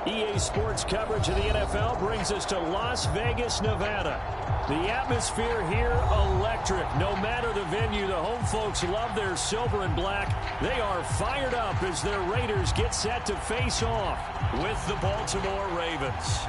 EA Sports coverage of the NFL brings us to Las Vegas, Nevada. The atmosphere here, electric. No matter the venue, the home folks love their silver and black. They are fired up as their Raiders get set to face off with the Baltimore Ravens.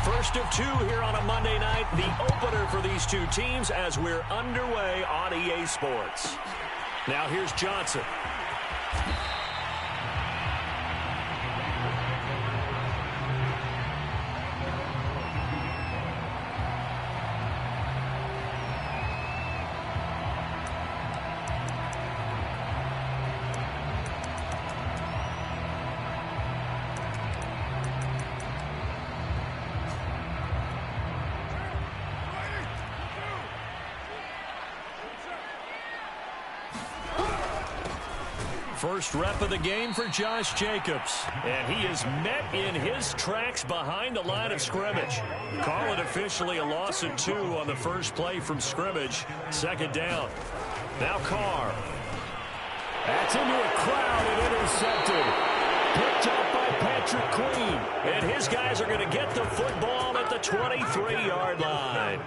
First of two here on a Monday night, the opener for these two teams as we're underway on EA Sports. Now here's Johnson. First rep of the game for Josh Jacobs. And he is met in his tracks behind the line of scrimmage. Call it officially a loss of 2 on the first play from scrimmage. Second down. Now Carr. That's into a crowd and intercepted. Picked up by Patrick Queen. And his guys are going to get the football at the 23-yard line.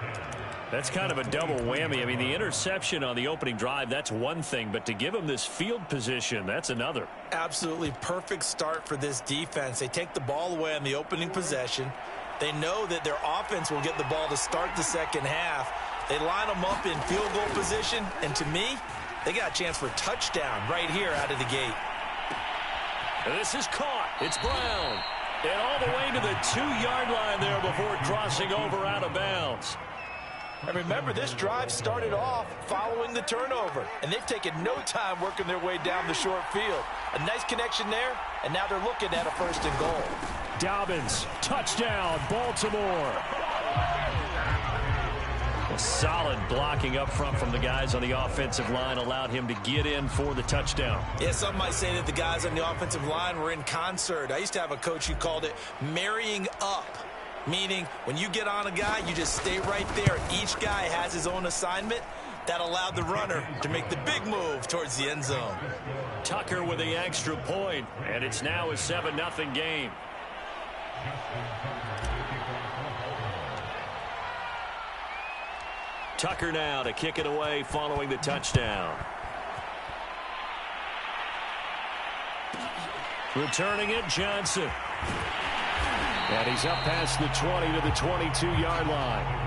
That's kind of a double whammy. I mean, the interception on the opening drive, that's one thing. But to give him this field position, that's another. Absolutely perfect start for this defense. They take the ball away on the opening possession. They know that their offense will get the ball to start the second half. They line them up in field goal position. And to me, they got a chance for a touchdown right here out of the gate. And this is caught. It's Brown. And all the way to the 2-yard line there before crossing over out of bounds. And remember, this drive started off following the turnover. And they've taken no time working their way down the short field. A nice connection there, and now they're looking at a 1st and goal. Dobbins, touchdown, Baltimore. A solid blocking up front from the guys on the offensive line allowed him to get in for the touchdown. Yeah, some might say that the guys on the offensive line were in concert. I used to have a coach who called it marrying up. Meaning, when you get on a guy, you just stay right there. Each guy has his own assignment. That allowed the runner to make the big move towards the end zone. Tucker with the extra point, and it's now a 7-0 game. Tucker now to kick it away following the touchdown. Returning it, Johnson. And he's up past the 20 to the 22-yard line.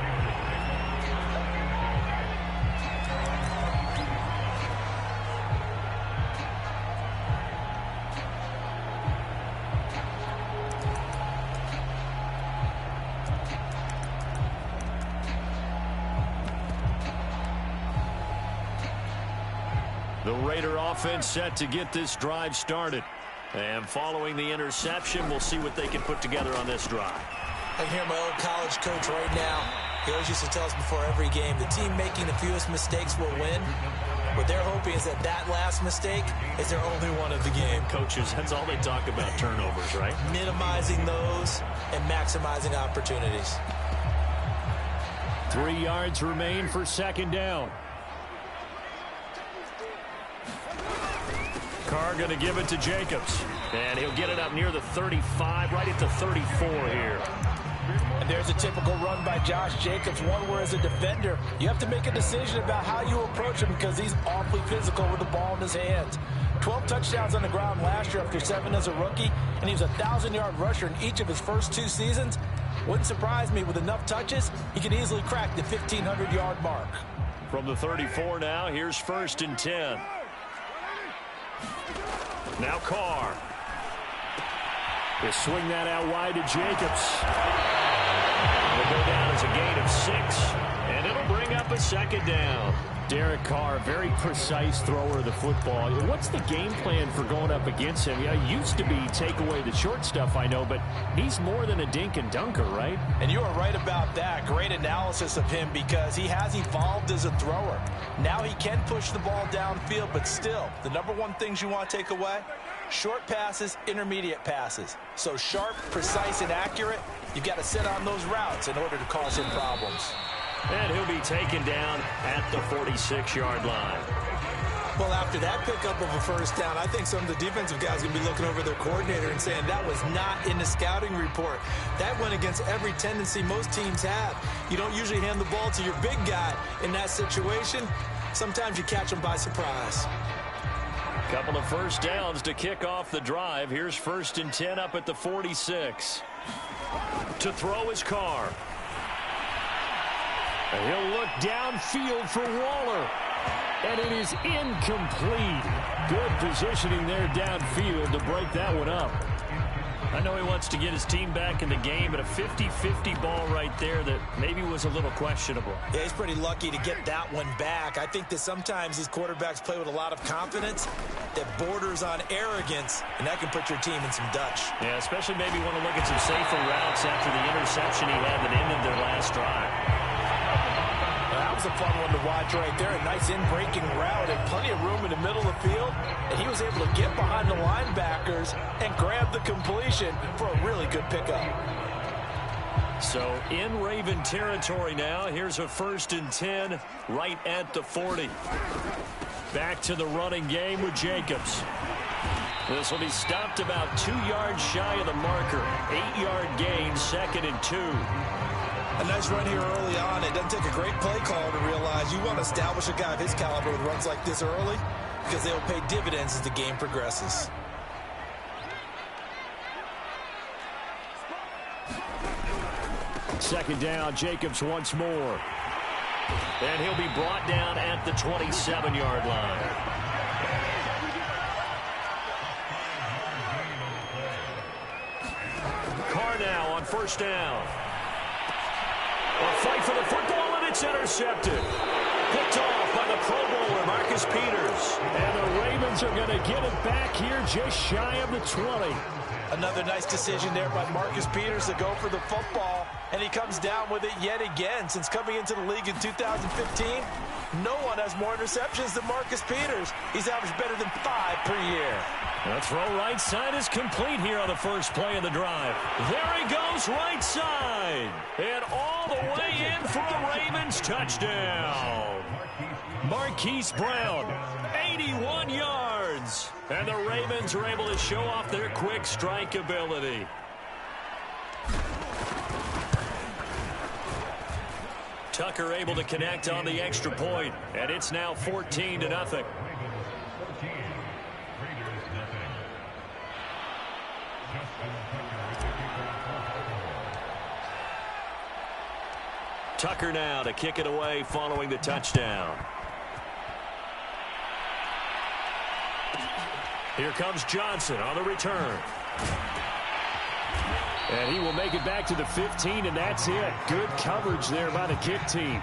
The Raider offense set to get this drive started. And following the interception, we'll see what they can put together on this drive. I can hear my old college coach right now. He always used to tell us before every game, the team making the fewest mistakes will win. What they're hoping is that that last mistake is their only one of the game. Coaches, that's all they talk about, turnovers, right? Minimizing those and maximizing opportunities. 3 yards remain for second down. Carr going to give it to Jacobs. And he'll get it up near the 35, right at the 34 here. And there's a typical run by Josh Jacobs, one where as a defender, you have to make a decision about how you approach him because he's awfully physical with the ball in his hands. 12 touchdowns on the ground last year after 7 as a rookie, and he was a 1,000-yard rusher in each of his first 2 seasons. Wouldn't surprise me with enough touches, he could easily crack the 1,500-yard mark. From the 34 now, here's 1st and 10. Now Carr. They swing that out wide to Jacobs. It'll go down as a gain of 6, and it'll bring up a second down. Derek Carr, very precise thrower of the football. What's the game plan for going up against him? Yeah, it used to be take away the short stuff, I know, but he's more than a dink and dunker, right? And you are right about that. Great analysis of him because he has evolved as a thrower. Now he can push the ball downfield, but still, the number one things you want to take away, Short passes, intermediate passes. So sharp, precise, and accurate, you've got to sit on those routes in order to cause him problems. And he'll be taken down at the 46-yard line. Well, after that pickup of a first down, I think some of the defensive guys are going to be looking over their coordinator and saying that was not in the scouting report. That went against every tendency most teams have. You don't usually hand the ball to your big guy in that situation. Sometimes you catch them by surprise. Couple of first downs to kick off the drive. Here's 1st and 10 up at the 46. To throw his Carr. And he'll look downfield for Waller. And it is incomplete. Good positioning there downfield to break that one up. I know he wants to get his team back in the game, but a 50-50 ball right there that maybe was a little questionable. Yeah, he's pretty lucky to get that one back. I think that sometimes these quarterbacks play with a lot of confidence that borders on arrogance, and that can put your team in some Dutch. Yeah, especially maybe want to look at some safer routes after the interception he had that ended their last drive. That was a fun one to watch right there. A nice in-breaking route and plenty of room in the middle of the field. And he was able to get behind the linebackers and grab the completion for a really good pickup. So in Raven territory now. Here's a 1st and 10 right at the 40. Back to the running game with Jacobs. This will be stopped about 2 yards shy of the marker. 8-yard gain, 2nd and 2. A nice run here early on. It doesn't take a great play call to realize you want to establish a guy of his caliber with runs like this early because they'll pay dividends as the game progresses. Second down, Jacobs once more. And he'll be brought down at the 27-yard line. Carr now on 1st down. A fight for the football, and it's intercepted. Picked off by the Pro Bowler, Marcus Peters. And the Ravens are going to get it back here just shy of the 20. Another nice decision there by Marcus Peters to go for the football, and he comes down with it yet again. Since coming into the league in 2015, no one has more interceptions than Marcus Peters. He's averaged better than 5 per year. The throw right side is complete here on the first play of the drive. There he goes right side. And all the way in for a Ravens touchdown. Marquise Brown, 81 yards. And the Ravens are able to show off their quick strike ability. Tucker able to connect on the extra point. And it's now 14-0. Tucker now to kick it away following the touchdown. Here comes Johnson on the return. And he will make it back to the 15, and that's it. Good coverage there by the kick team.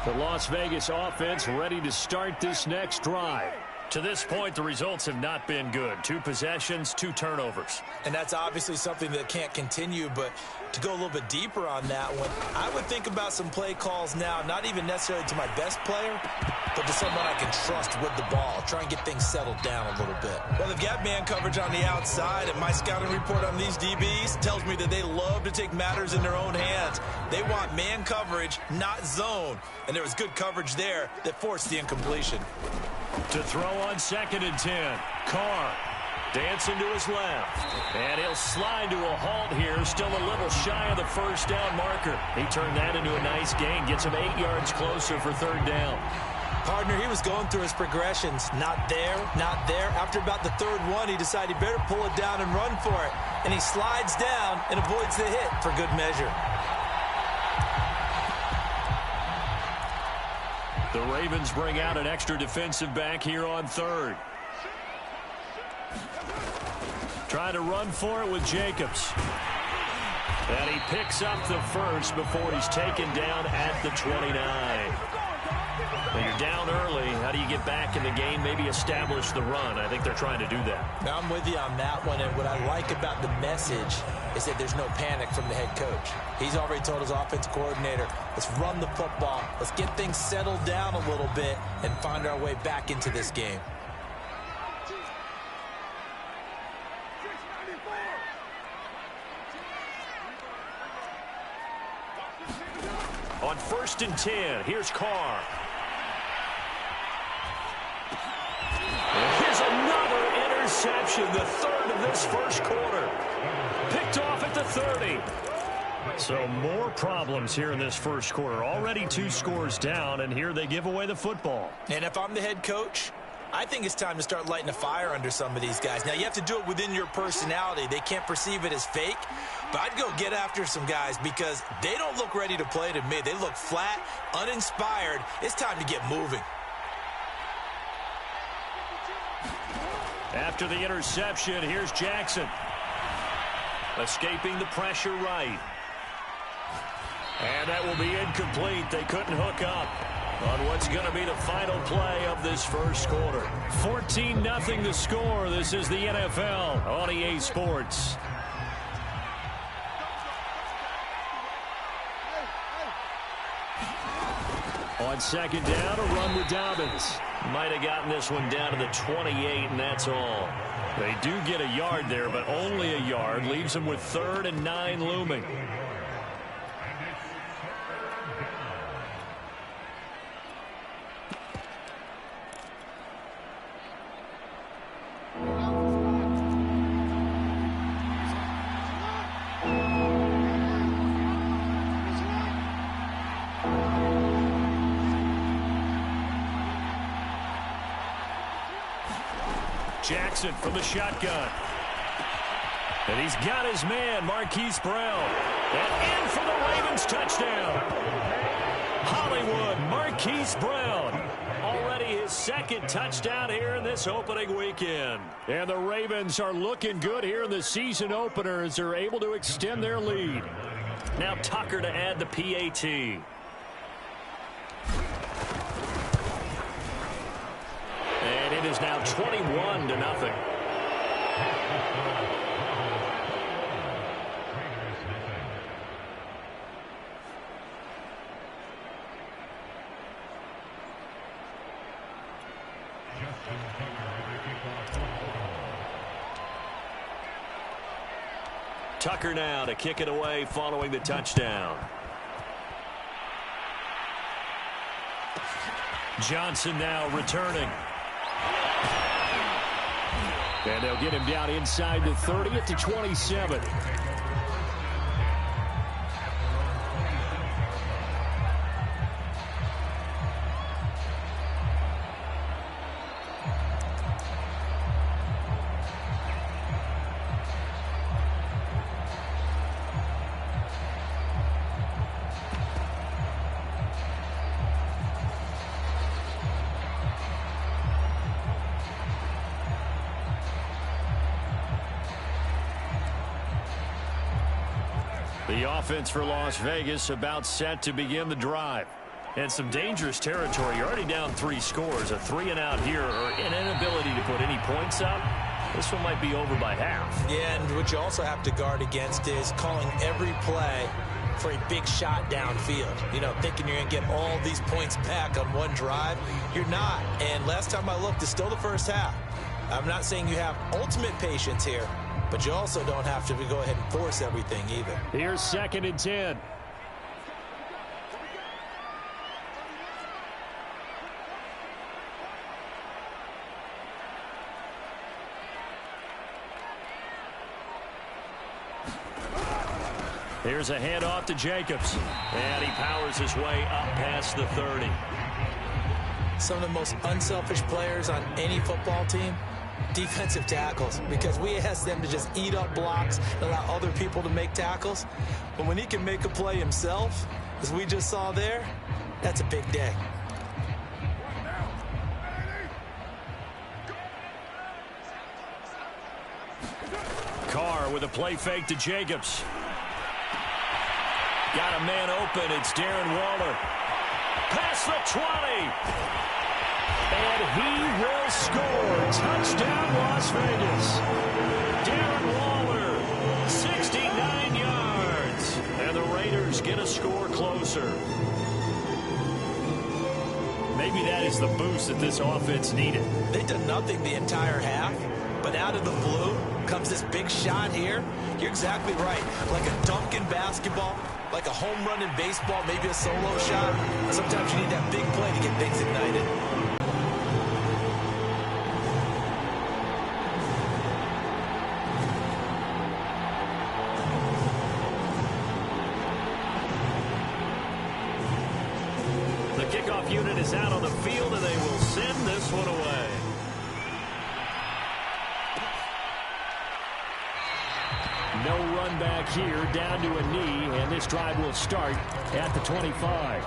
The Las Vegas offense ready to start this next drive. To this point, the results have not been good. 2 possessions, 2 turnovers. And that's obviously something that can't continue, but to go a little bit deeper on that one, I would think about some play calls now, not even necessarily to my best player, but to someone I can trust with the ball. Try and get things settled down a little bit. Well, they've got man coverage on the outside, and my scouting report on these DBs tells me that they love to take matters in their own hands. They want man coverage, not zone. And there was good coverage there that forced the incompletion. To throw on 2nd and 10. Carr dancing to his left. And he'll slide to a halt here. Still a little shy of the first down marker. He turned that into a nice gain. Gets him 8 yards closer for 3rd down. Partner, he was going through his progressions. Not there, not there. After about the 3rd one, he decided he better pull it down and run for it. And he slides down and avoids the hit for good measure. The Ravens bring out an extra defensive back here on 3rd. Trying to run for it with Jacobs. And he picks up the first before he's taken down at the 29. When you're down early, how do you get back in the game, maybe establish the run? I think they're trying to do that. Now, I'm with you on that one, and what I like about the message is that there's no panic from the head coach. He's already told his offensive coordinator, let's run the football, let's get things settled down a little bit and find our way back into this game. On 1st and 10, here's Carr. Here's another interception, the third of this first quarter. Picked off at the 30. So more problems here in this first quarter. Already 2 scores down, and here they give away the football. And if I'm the head coach, I think it's time to start lighting a fire under some of these guys. Now, you have to do it within your personality. They can't perceive it as fake. But I'd go get after some guys because they don't look ready to play to me. They look flat, uninspired. It's time to get moving. After the interception, here's Jackson. Escaping the pressure right. And that will be incomplete. They couldn't hook up on what's going to be the final play of this first quarter. 14-0 the score. This is the NFL on EA Sports. On 2nd down, a run with Dobbins. Might have gotten this one down to the 28, and that's all. They do get a yard there, but only a yard. Leaves them with 3rd and 9 looming. Jackson from the shotgun. And he's got his man, Marquise Brown. And in for the Ravens touchdown. Hollywood, Marquise Brown. Already his 2nd touchdown here in this opening weekend. And the Ravens are looking good here in the season opener as they're able to extend their lead. Now Tucker to add the PAT. And it is now 21-0. Tucker now to kick it away following the touchdown. Johnson now returning. And they'll get him down inside the 30 at the 27. The offense for Las Vegas about set to begin the drive. And some dangerous territory. You're already down 3 scores. A 3-and-out here or an inability to put any points up. This one might be over by half. Yeah, and what you also have to guard against is calling every play for a big shot downfield. You know, thinking you're going to get all these points back on one drive. You're not. And last time I looked, it's still the first half. I'm not saying you have ultimate patience here, but you also don't have to go ahead and force everything either. Here's 2nd and 10. Here's a handoff to Jacobs. And he powers his way up past the 30. Some of the most unselfish players on any football team, defensive tackles, because we ask them to just eat up blocks and allow other people to make tackles. But when he can make a play himself, as we just saw there, that's a big day. Carr with a play fake to Jacobs. Got a man open. It's Darren Waller. Past the 20. And he will score. Touchdown, Las Vegas. Darren Waller, 69 yards. And the Raiders get a score closer. Maybe that is the boost that this offense needed. They've done nothing the entire half, but out of the blue comes this big shot here. You're exactly right. Like a dunk in basketball, like a home run in baseball, maybe a solo shot. Sometimes you need that big play to get things ignited. The kickoff unit is out on the field, and they will send this one away. No run back here, down to a knee, and this drive will start at the 25.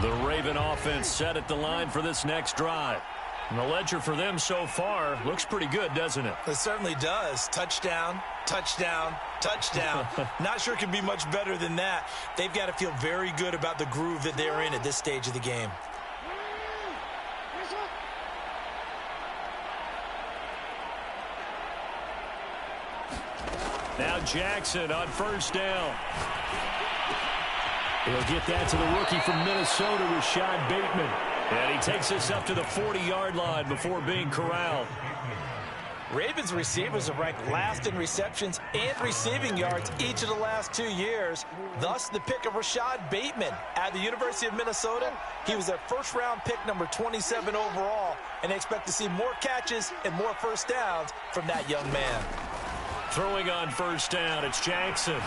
The Raven offense set at the line for this next drive. And the ledger for them so far looks pretty good, doesn't it? It certainly does. Touchdown, touchdown, touchdown. Not sure it can be much better than that. They've got to feel very good about the groove that they're in at this stage of the game. Now Jackson on first down. He'll get that to the rookie from Minnesota, Rashad Bateman. And he takes this up to the 40-yard line before being corralled. Ravens receivers have ranked last in receptions and receiving yards each of the last 2 years. Thus, the pick of Rashad Bateman at the University of Minnesota. He was their first-round pick, number 27 overall, and they expect to see more catches and more first downs from that young man. Throwing on first down, it's Jackson.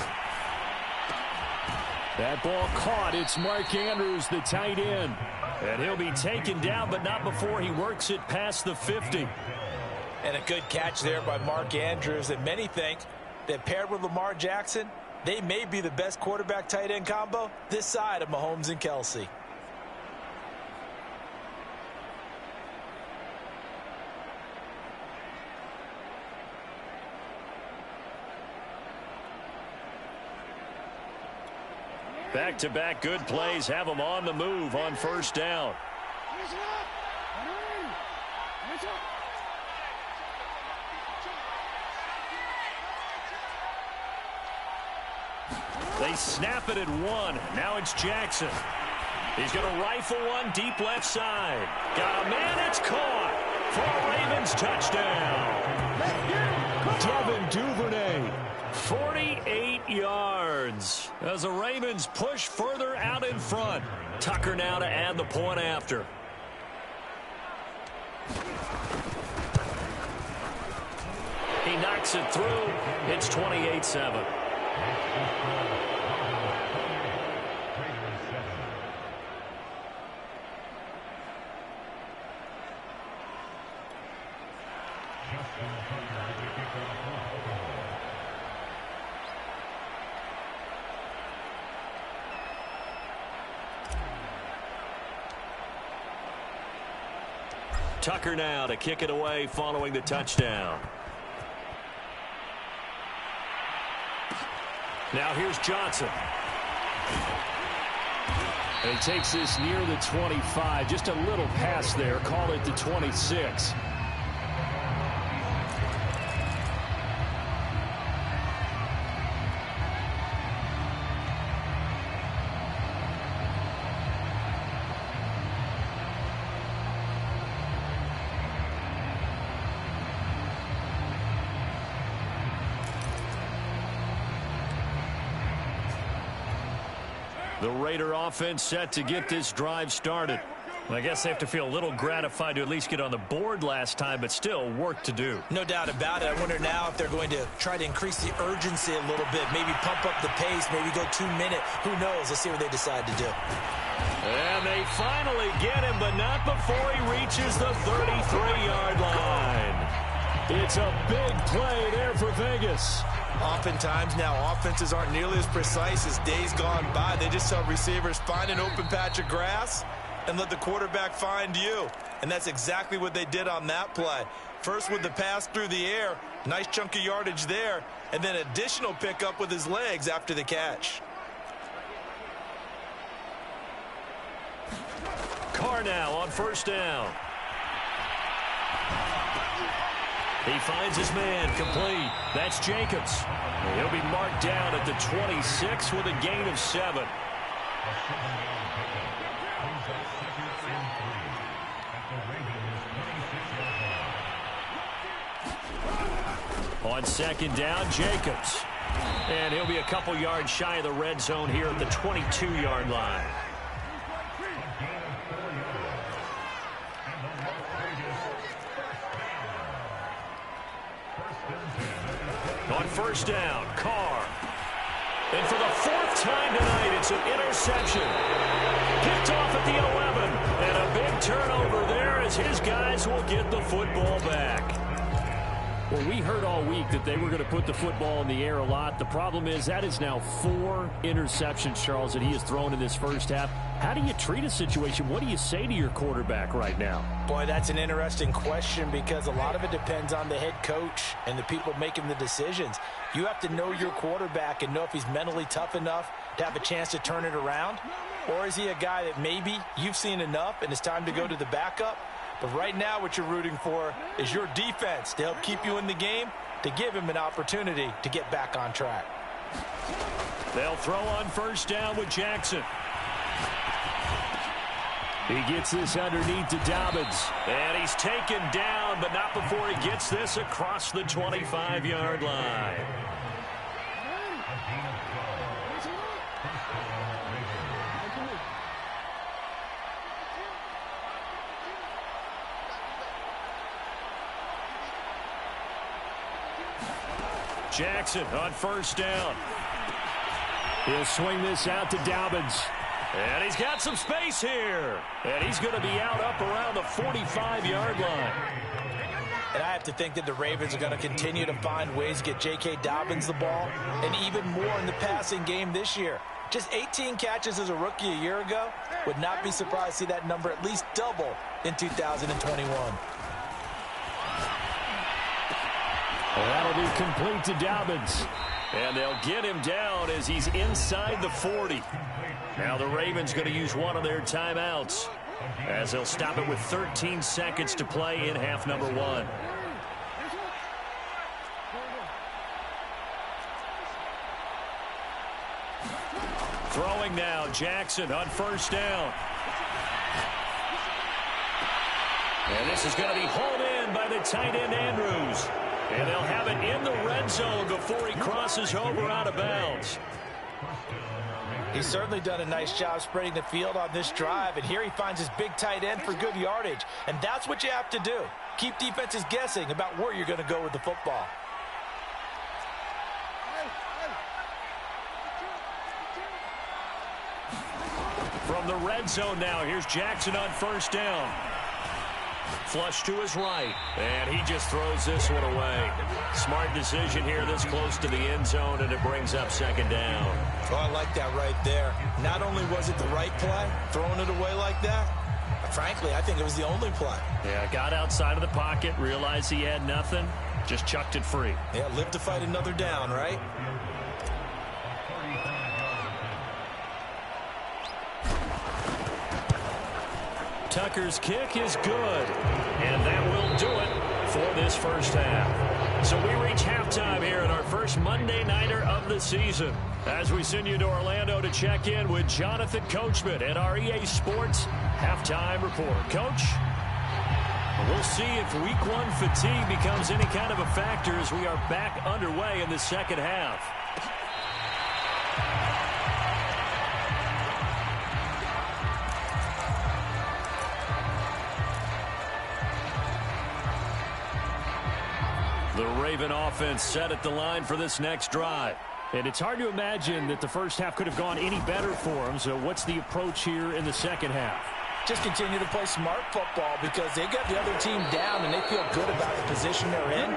That ball caught. It's Mark Andrews, the tight end. And he'll be taken down, but not before he works it past the 50. And a good catch there by Mark Andrews. And many think that paired with Lamar Jackson, they may be the best quarterback-tight end combo this side of Mahomes and Kelsey. Back-to-back good plays have them on the move on first down. They snap it at one. Now it's Jackson. He's going to rifle one deep left side. Got a man, it's caught for a Ravens touchdown. Devin Duvernay, 48 yards as the Ravens push further out in front. Tucker now to add the point after. He knocks it through. It's 28-7. Tucker now to kick it away following the touchdown. Now here's Johnson. And he takes this near the 25. Just a little pass there. Call it the 26. The Raider offense set to get this drive started. I guess they have to feel a little gratified to at least get on the board last time, but still work to do. No doubt about it. I wonder now if they're going to try to increase the urgency a little bit, maybe pump up the pace, maybe go 2 minute. Who knows? Let's see what they decide to do. And they finally get him, but not before he reaches the 33-yard line. It's a big play there for Vegas. Oftentimes now, offenses aren't nearly as precise as days gone by. They just tell receivers, find an open patch of grass and let the quarterback find you. And that's exactly what they did on that play. First with the pass through the air, nice chunk of yardage there, and then additional pickup with his legs after the catch. Carr now on first down. He finds his man complete. That's Jacobs. He'll be marked down at the 26 with a gain of 7. On second down, Jacobs. And he'll be a couple yards shy of the red zone here at the 22-yard line. On first down, Carr. And for the 4th time tonight, it's an interception. Picked off at the 11. And a big turnover there as his guys will get the football back. Well, we heard all week that they were going to put the football in the air a lot. The problem is that is now 4 interceptions, Charles, that he has thrown in this first half. How do you treat a situation? What do you say to your quarterback right now? Boy, that's an interesting question because a lot of it depends on the head coach and the people making the decisions. You have to know your quarterback and know if he's mentally tough enough to have a chance to turn it around. Or is he a guy that maybe you've seen enough and it's time to go to the backup? But right now what you're rooting for is your defense to help keep you in the game, to give him an opportunity to get back on track. They'll throw on first down with Jackson. He gets this underneath to Dobbins. And he's taken down, but not before he gets this across the 25-yard line. Jackson on first down. He'll swing this out to Dobbins. And he's got some space here. And he's going to be out up around the 45-yard line. And I have to think that the Ravens are going to continue to find ways to get J.K. Dobbins the ball, and even more in the passing game this year. Just 18 catches as a rookie a year ago. Would not be surprised to see that number at least double in 2021. That'll be complete to Dobbins. And they'll get him down as he's inside the 40. Now the Ravens going to use one of their timeouts as they'll stop it with 13 seconds to play in half number 1. Throwing now, Jackson on first down. And this is going to be hauled in by the tight end Andrews. And they'll have it in the red zone before he crosses over out of bounds. He's certainly done a nice job spreading the field on this drive, and here he finds his big tight end for good yardage. And that's what you have to do. Keep defenses guessing about where you're going to go with the football. From the red zone now, here's Jackson on first down. Flush to his right, and he just throws this one away. Smart decision here this close to the end zone, and it brings up second down. Oh, I like that right there. Not only was it the right play, throwing it away like that, frankly, I think it was the only play. Yeah, got outside of the pocket, realized he had nothing, just chucked it free. Yeah, live to fight another down, right? Tucker's kick is good, and that will do it for this first half. So we reach halftime here in our first Monday Nighter of the season as we send you to Orlando to check in with Jonathan Coachman at our EA Sports Halftime Report. Coach, we'll see if Week 1 fatigue becomes any kind of a factor as we are back underway in the second half. The Raven offense set at the line for this next drive. And it's hard to imagine that the first half could have gone any better for them. So what's the approach here in the second half? Just continue to play smart football because they got the other team down and they feel good about the position they're in.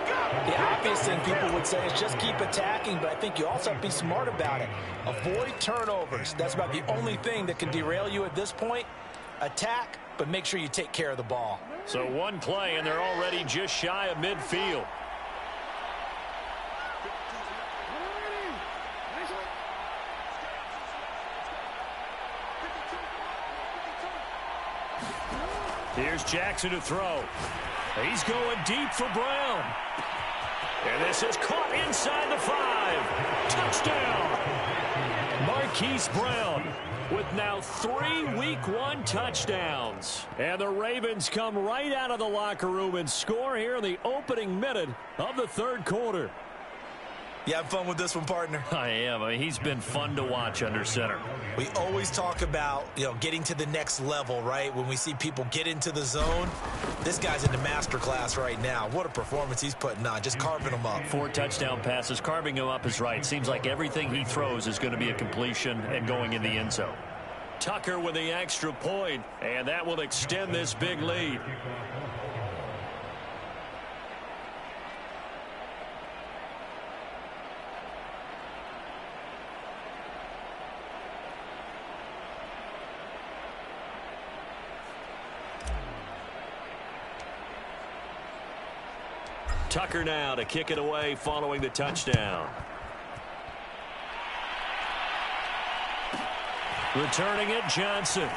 The obvious thing people would say is just keep attacking, but I think you also have to be smart about it. Avoid turnovers. That's about the only thing that can derail you at this point. Attack, but make sure you take care of the ball. So one play, and they're already just shy of midfield. Here's Jackson to throw. He's going deep for Brown. And this is caught inside the 5. Touchdown! Marquise Brown with now 3 Week 1 touchdowns. And the Ravens come right out of the locker room and score here in the opening minute of the third quarter. You have fun with this one, partner? I am. I mean, he's been fun to watch under center. We always talk about, getting to the next level, right? When we see people get into the zone, this guy's in the master class right now. What a performance he's putting on, just carving them up. 4 touchdown passes. Carving him up is right. Seems like everything he throws is going to be a completion and going in the end zone. Tucker with the extra point, and that will extend this big lead. Tucker now to kick it away following the touchdown. Returning it, Johnson.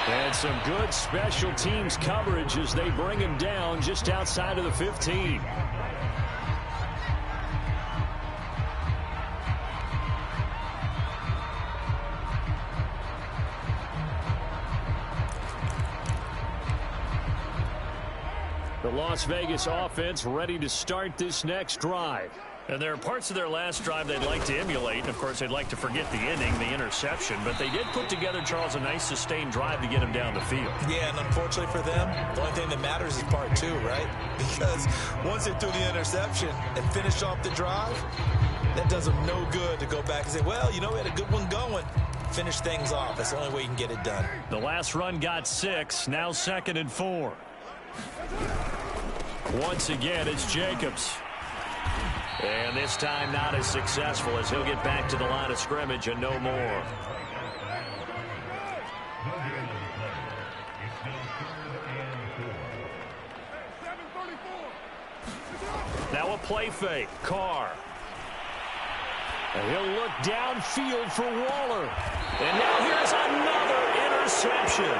And some good special teams coverage as they bring him down just outside of the 15. The Las Vegas offense ready to start this next drive. And there are parts of their last drive they'd like to emulate. And, of course, they'd like to forget the inning, the interception. But they did put together, Charles, a nice sustained drive to get him down the field. Yeah, and unfortunately for them, the only thing that matters is part 2, right? Because once they threw the interception and finished off the drive, that does them no good to go back and say, well, we had a good one going. Finish things off. That's the only way you can get it done. The last run got 6. Now 2nd and 4. Once again, it's Jacobs. And this time not as successful as he'll get back to the line of scrimmage and no more. Now a play fake. Carr. And he'll look downfield for Waller. And now here's another interception.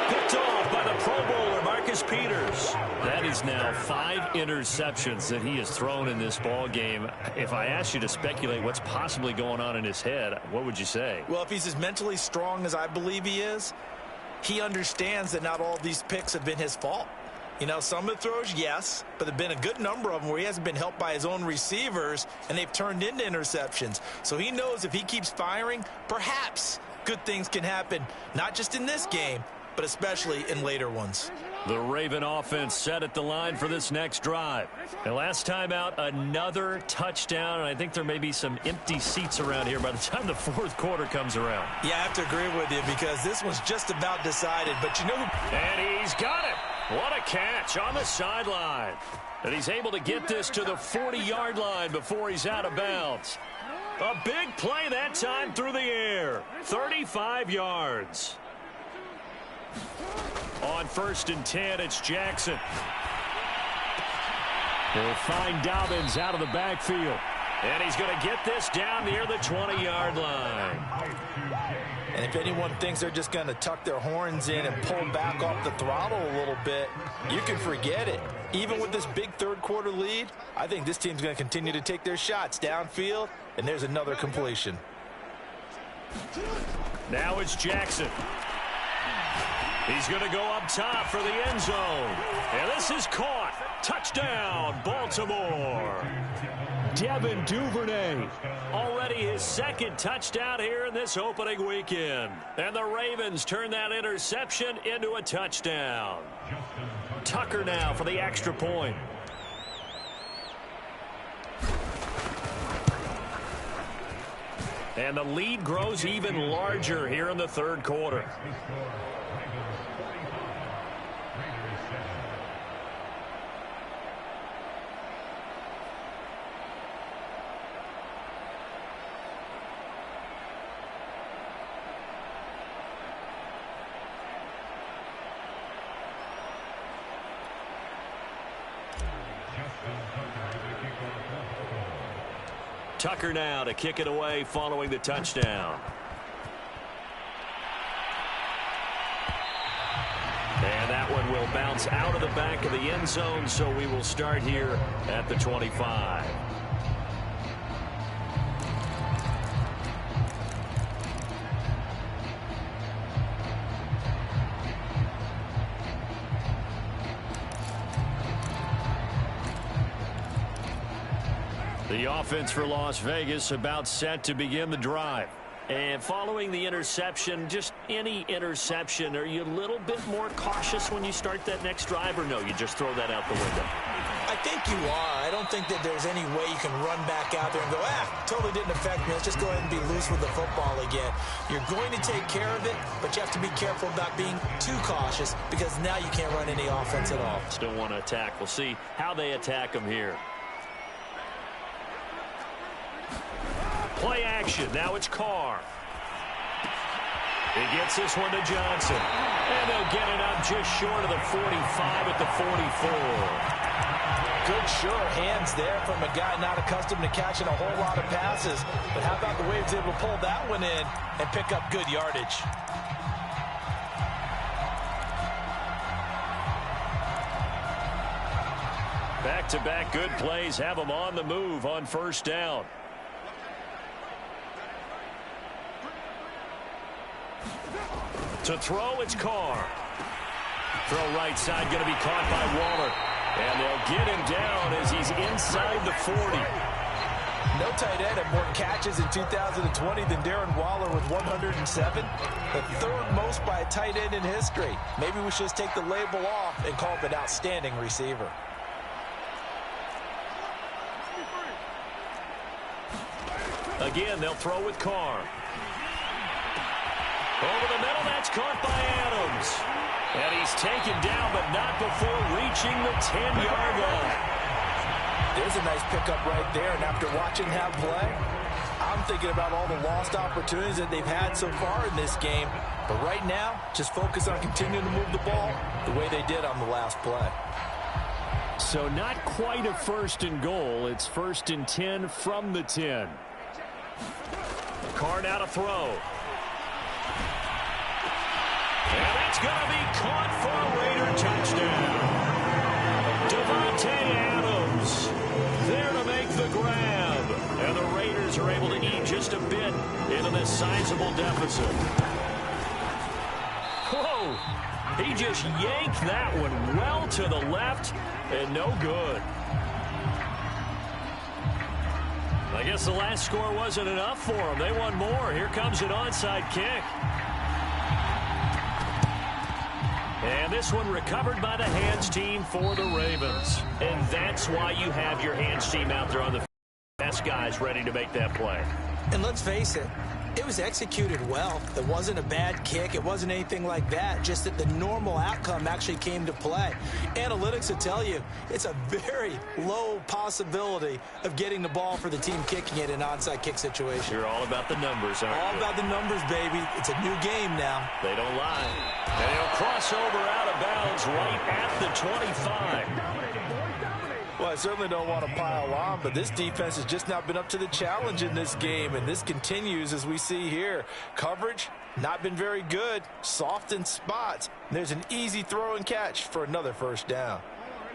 Picked off by the Pro Bowler, Marcus Peters. That is now 5 interceptions that he has thrown in this ball game. If I asked you to speculate what's possibly going on in his head, what would you say? Well, if he's as mentally strong as I believe he is, he understands that not all of these picks have been his fault. Some of the throws, yes, but there have been a good number of them where he hasn't been helped by his own receivers, and they've turned into interceptions. So he knows if he keeps firing, perhaps good things can happen, not just in this game, but especially in later ones. The Raven offense set at the line for this next drive. And last time out, another touchdown, and I think there may be some empty seats around here by the time the 4th quarter comes around. Yeah, I have to agree with you because this one's just about decided, but And he's got it. What a catch on the sideline. And he's able to get this to the 40-yard line before he's out of bounds. A big play that time through the air. 35 yards. On 1st and 10, it's Jackson. They'll find Dobbins out of the backfield. And he's going to get this down near the 20-yard line. And if anyone thinks they're just going to tuck their horns in and pull back off the throttle a little bit, you can forget it. Even with this big third-quarter lead, I think this team's going to continue to take their shots downfield, and there's another completion. Now it's Jackson. He's going to go up top for the end zone. And this is caught. Touchdown, Baltimore. Devin Duvernay. Already his 2nd touchdown here in this opening weekend. And the Ravens turn that interception into a touchdown. Tucker now for the extra point. And the lead grows even larger here in the 3rd quarter. Tucker now to kick it away following the touchdown. And that one will bounce out of the back of the end zone, so we will start here at the 25. The offense for Las Vegas about set to begin the drive. And following the interception, just any interception, are you a little bit more cautious when you start that next drive, or no, you just throw that out the window? I think you are. I don't think that there's any way you can run back out there and go, totally didn't affect me. Let's just go ahead and be loose with the football again. You're going to take care of it, but you have to be careful about being too cautious because now you can't run any offense at all. Still want to attack. We'll see how they attack them here. Play action. Now it's Carr. He gets this one to Johnson. And they'll get it up just short of the 45 at the 44. Good, sure hands there from a guy not accustomed to catching a whole lot of passes. But how about the way he was able to pull that one in and pick up good yardage? Back-to-back good plays have them on the move on first down. To throw, it's Carr. Throw right side, going to be caught by Waller. And they'll get him down as he's inside the 40. No tight end had more catches in 2020 than Darren Waller with 107. The third most by a tight end in history. Maybe we should just take the label off and call him an outstanding receiver. Again, they'll throw with Carr. Over the middle, that's caught by Adams. And he's taken down, but not before reaching the 10-yard line. There's a nice pickup right there, and after watching that play, I'm thinking about all the lost opportunities that they've had so far in this game. But right now, just focus on continuing to move the ball the way they did on the last play. So not quite a first and goal. It's first and 10 from the 10. Carr now to throw. And that's going to be caught for a Raider touchdown. Devontae Adams there to make the grab. And the Raiders are able to eat just a bit into this sizable deficit. Whoa! He just yanked that one well to the left and no good. I guess the last score wasn't enough for them. They want more. Here comes an onside kick. And this one recovered by the hands team for the Ravens. And that's why you have your hands team out there on the best guys ready to make that play. And let's face it, it was executed well. It wasn't a bad kick. It wasn't anything like that. Just that the normal outcome actually came to play. Analytics will tell you it's a very low possibility of getting the ball for the team kicking it in an onside kick situation. You're all about the numbers, aren't you? All about the numbers, baby. It's a new game now. They don't lie. And he'll cross over out of bounds right at the 25. Well, I certainly don't want to pile on, but this defense has just not been up to the challenge in this game, and this continues as we see here. Coverage, not been very good, soft in spots. There's an easy throw and catch for another first down.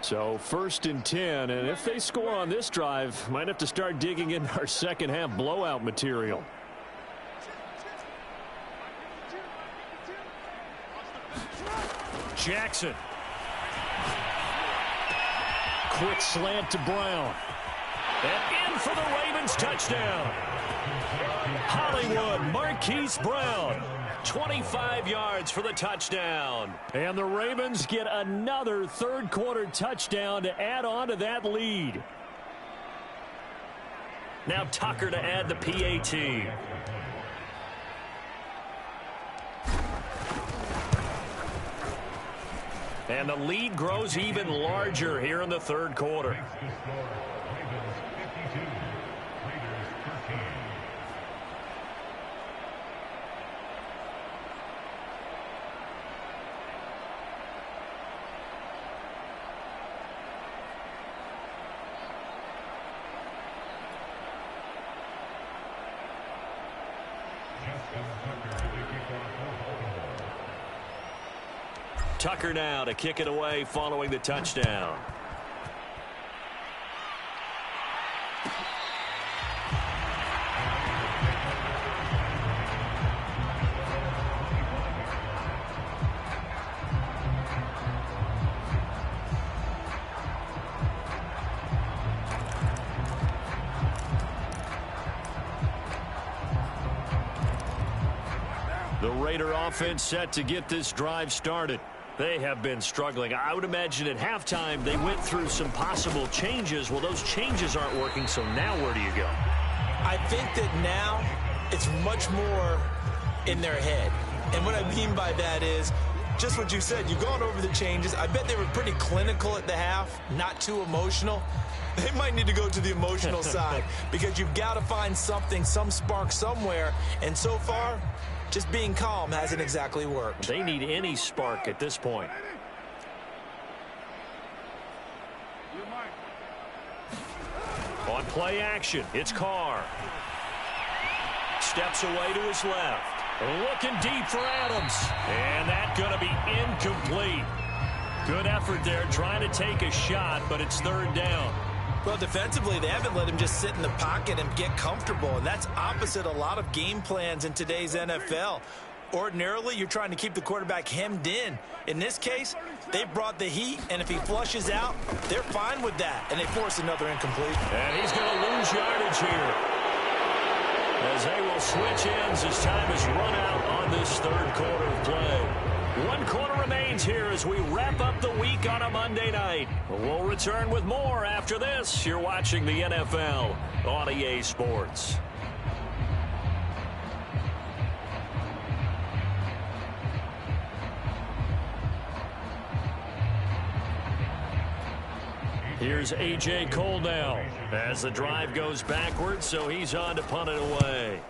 So first and 10, and if they score on this drive, might have to start digging in our second half blowout material. Jackson. Quick slant to Brown. And in for the Ravens touchdown. Hollywood Marquise Brown. 25 yards for the touchdown. And the Ravens get another third quarter touchdown to add on to that lead. Now Tucker to add the PAT. And the lead grows even larger here in the third quarter. Tucker now to kick it away following the touchdown. The Raider offense set to get this drive started. They have been struggling. I would imagine at halftime they went through some possible changes. Well, those changes aren't working, so now where do you go? I think that now it's much more in their head. And what I mean by that is just what you said. You've gone over the changes. I bet they were pretty clinical at the half, not too emotional. They might need to go to the emotional side because you've got to find something, some spark somewhere. And so far, just being calm hasn't exactly worked. They need any spark at this point. On play action, it's Carr. Steps away to his left. Looking deep for Adams. And that's going to be incomplete. Good effort there trying to take a shot, but it's third down. Well, defensively, they haven't let him just sit in the pocket and get comfortable, and that's opposite a lot of game plans in today's NFL. Ordinarily, you're trying to keep the quarterback hemmed in. In this case, they brought the heat, and if he flushes out, they're fine with that, and they force another incomplete. And he's going to lose yardage here, as they will switch ends as time is run out on this third quarter of play. 1 quarter remains here as we wrap up the week on a Monday night. We'll return with more after this. You're watching the NFL on EA Sports. Here's A.J. Cole now as the drive goes backwards, so he's on to punt it away.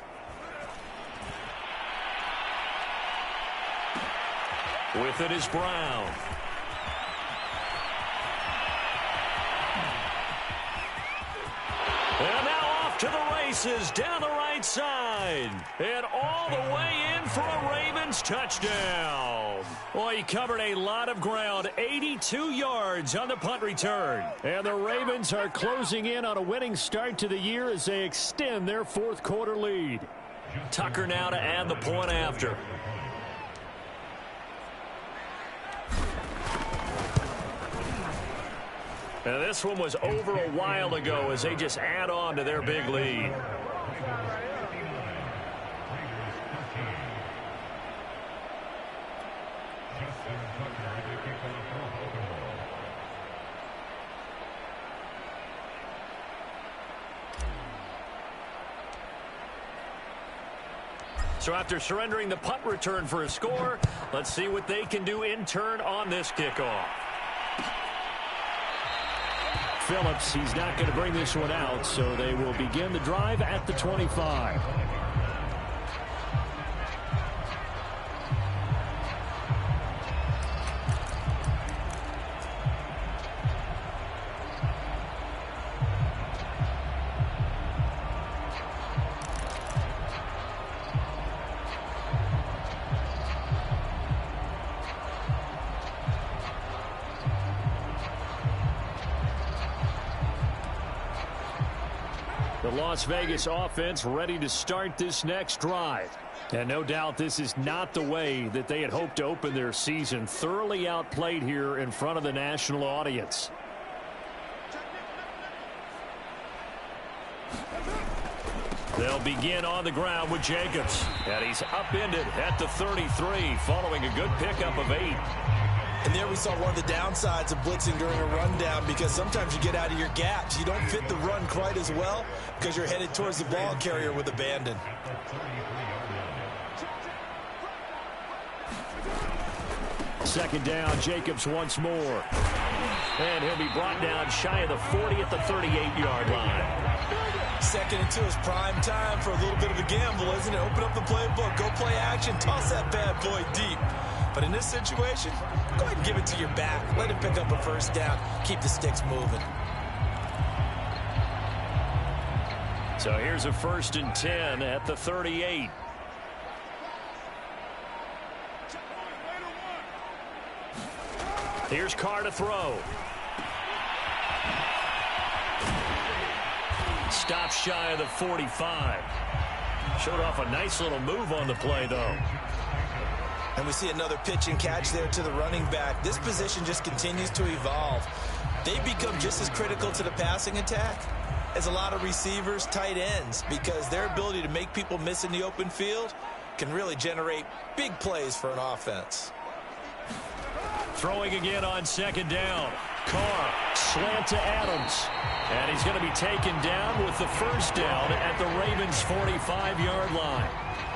With it is Brown. And now off to the races down the right side. And all the way in for a Ravens touchdown. Boy, he covered a lot of ground. 82 yards on the punt return. And the Ravens are closing in on a winning start to the year as they extend their fourth quarter lead. Tucker now to add the point after. Now this one was over a while ago as they just add on to their big lead. So after surrendering the punt return for a score, let's see what they can do in turn on this kickoff. Phillips, he's not going to bring this one out, so they will begin the drive at the 25. The Las Vegas offense ready to start this next drive. And no doubt this is not the way that they had hoped to open their season. Thoroughly outplayed here in front of the national audience. They'll begin on the ground with Jacobs. And he's upended at the 33 following a good pickup of 8. And there we saw one of the downsides of blitzing during a rundown, because sometimes you get out of your gaps. You don't fit the run quite as well because you're headed towards the ball carrier with abandon. Second down, Jacobs once more. And he'll be brought down shy of the 40 at the 38-yard line. Second and 2 is prime time for a little bit of a gamble, isn't it? Open up the playbook, go play action, toss that bad boy deep. But in this situation, go ahead and give it to your back. Let him pick up a first down. Keep the sticks moving. So here's a 1st and 10 at the 38. Here's Carr to throw. Stop shy of the 45. Showed off a nice little move on the play, though. And we see another pitch and catch there to the running back. This position just continues to evolve. They become just as critical to the passing attack as a lot of receivers, tight ends, because their ability to make people miss in the open field can really generate big plays for an offense. Throwing again on second down. Carr, slant to Adams. And he's going to be taken down with the first down at the Ravens' 45-yard line.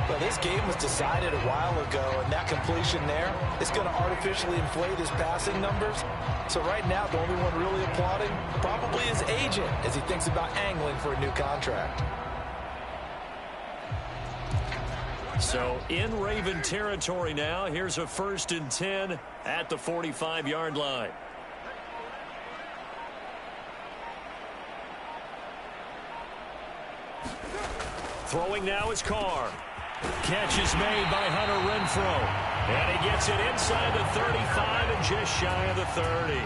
Well, this game was decided a while ago, and that completion there is going to artificially inflate his passing numbers. So right now, the only one really applauding probably his agent as he thinks about angling for a new contract. So in Raven territory now, here's a 1st and 10 at the 45-yard line. Throwing now is Carr. Catch is made by Hunter Renfrow. And he gets it inside the 35 and just shy of the 30.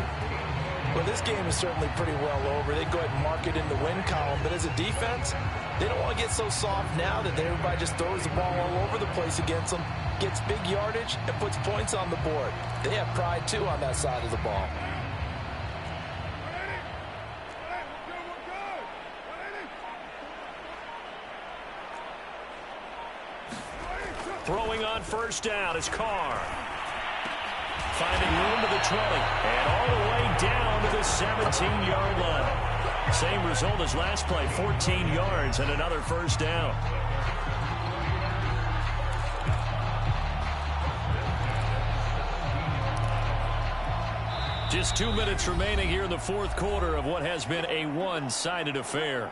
Well, this game is certainly pretty well over. They go ahead and mark it in the win column. But as a defense, they don't want to get so soft now that everybody just throws the ball all over the place against them, gets big yardage, and puts points on the board. They have pride, too, on that side of the ball. Throwing on first down is Carr. Finding room to the 20. And all the way down to the 17-yard line. Same result as last play, 14 yards and another first down. Just 2 minutes remaining here in the fourth quarter of what has been a one-sided affair.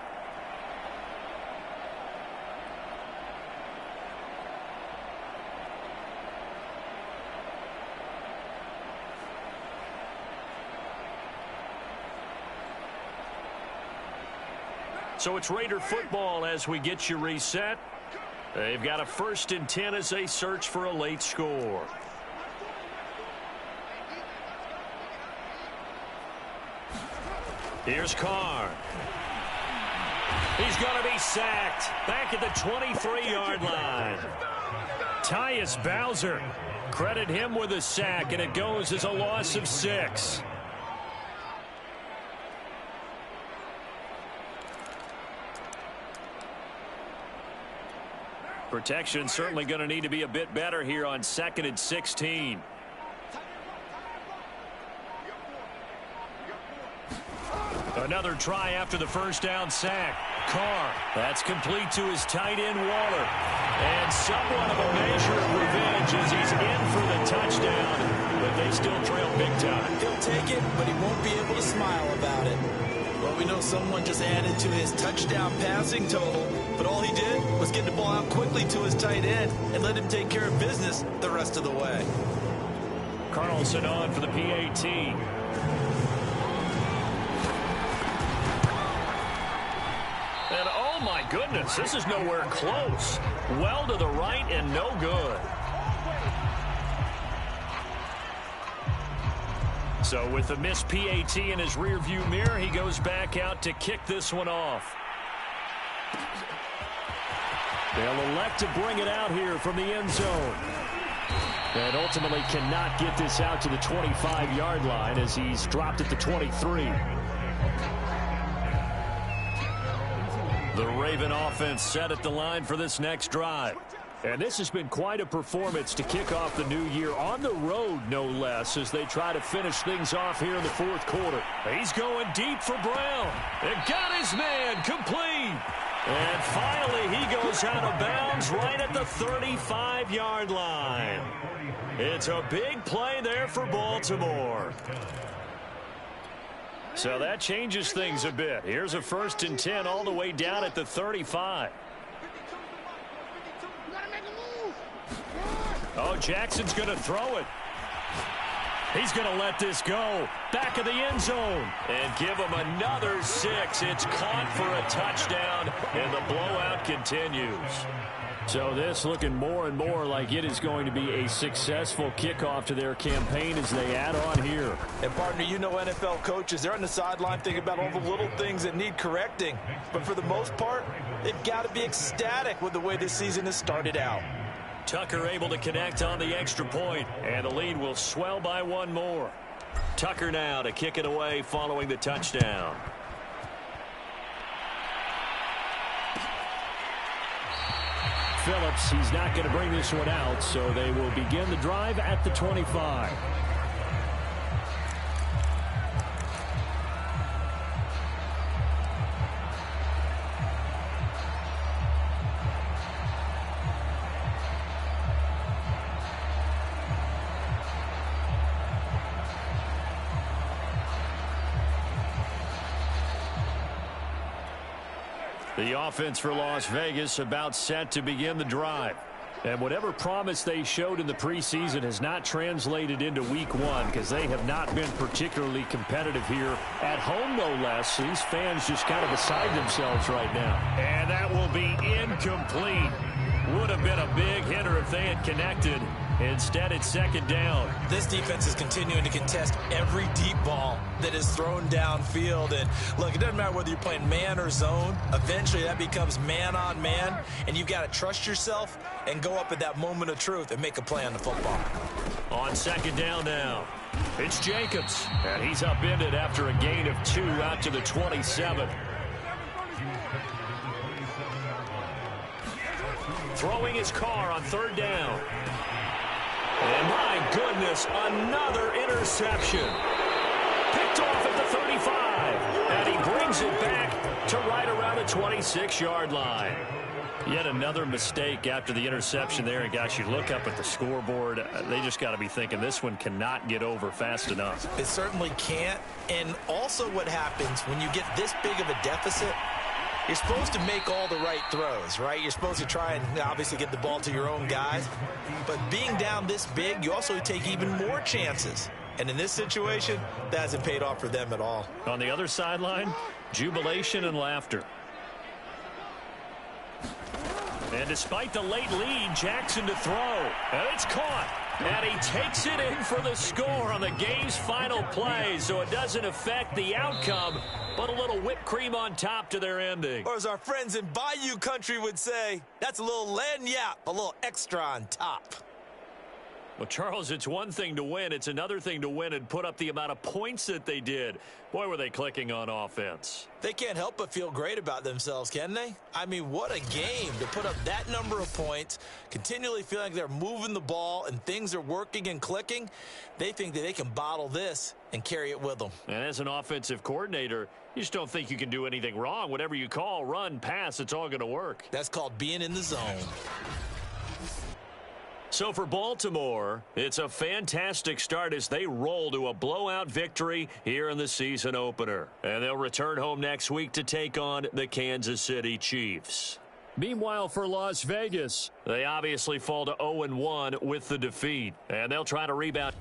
So it's Raider football as we get you reset. They've got a 1st and 10 as they search for a late score. Here's Carr. He's going to be sacked back at the 23-yard line. Tyus Bowser, credit him with a sack, and it goes as a loss of 6. Protection certainly going to need to be a bit better here on 2nd and 16. Another try after the first down sack. Carr, that's complete to his tight end Waller. And somewhat of a measure of revenge as he's in for the touchdown. But they still trail big time. He'll take it, but he won't be able to smile about it. Well, we know someone just added to his touchdown passing total, but all he did was get the ball out quickly to his tight end and let him take care of business the rest of the way. Carlson on for the PAT. And oh my goodness, this is nowhere close. Well to the right and no good. So with the missed PAT in his rearview mirror, he goes back out to kick this one off. They'll elect to bring it out here from the end zone. And ultimately cannot get this out to the 25-yard line as he's dropped at the 23. The Raven offense set at the line for this next drive. And this has been quite a performance to kick off the new year on the road, no less, as they try to finish things off here in the fourth quarter. He's going deep for Brown. And got his man complete. And finally, he goes out of bounds right at the 35-yard line. It's a big play there for Baltimore. So that changes things a bit. Here's a 1st and 10 all the way down at the 35. Oh, Jackson's going to throw it. He's going to let this go. Back of the end zone. And give him another 6. It's caught for a touchdown, and the blowout continues. So this looking more and more like it is going to be a successful kickoff to their campaign as they add on here. And partner, you know NFL coaches, they're on the sideline thinking about all the little things that need correcting. But for the most part, they've got to be ecstatic with the way this season has started out. Tucker able to connect on the extra point, and the lead will swell by one more. Tucker now to kick it away following the touchdown. Phillips, he's not going to bring this one out, so they will begin the drive at the 25. The offense for Las Vegas about set to begin the drive. And whatever promise they showed in the preseason has not translated into week one because they have not been particularly competitive here at home, no less. These fans just kind of beside themselves right now. And that will be incomplete. Would have been a big hitter if they had connected. Instead, it's second down. This defense is continuing to contest every deep ball that is thrown downfield. And, look, it doesn't matter whether you're playing man or zone. Eventually, that becomes man-on-man, and you've got to trust yourself and go up at that moment of truth and make a play on the football. On second down now, it's Jacobs, and he's upended after a gain of 2 out to the 27. Throwing his car on third down. And my goodness, another interception. Picked off at the 35. And he brings it back to right around the 26-yard line. Yet another mistake after the interception there. And, gosh, you look up at the scoreboard. They just got to be thinking this one cannot get over fast enough. It certainly can't. And also what happens when you get this big of a deficit, you're supposed to make all the right throws, right? You're supposed to try and obviously get the ball to your own guys. But being down this big, you also take even more chances. And in this situation, that hasn't paid off for them at all. On the other sideline, jubilation and laughter. And despite the late lead, Jackson to throw. And it's caught. And he takes it in for the score on the game's final play, so it doesn't affect the outcome, but a little whipped cream on top to their ending. Or as our friends in Bayou country would say, that's a little lagniappe, a little extra on top. Well, Charles, it's one thing to win. It's another thing to win and put up the amount of points that they did. Boy, were they clicking on offense. They can't help but feel great about themselves, can they? I mean, what a game to put up that number of points, continually feeling like they're moving the ball and things are working and clicking. They think that they can bottle this and carry it with them. And as an offensive coordinator, you just don't think you can do anything wrong. Whatever you call, run, pass, it's all going to work. That's called being in the zone. So for Baltimore, it's a fantastic start as they roll to a blowout victory here in the season opener. And they'll return home next week to take on the Kansas City Chiefs. Meanwhile, for Las Vegas, they obviously fall to 0-1 with the defeat. And they'll try to rebound.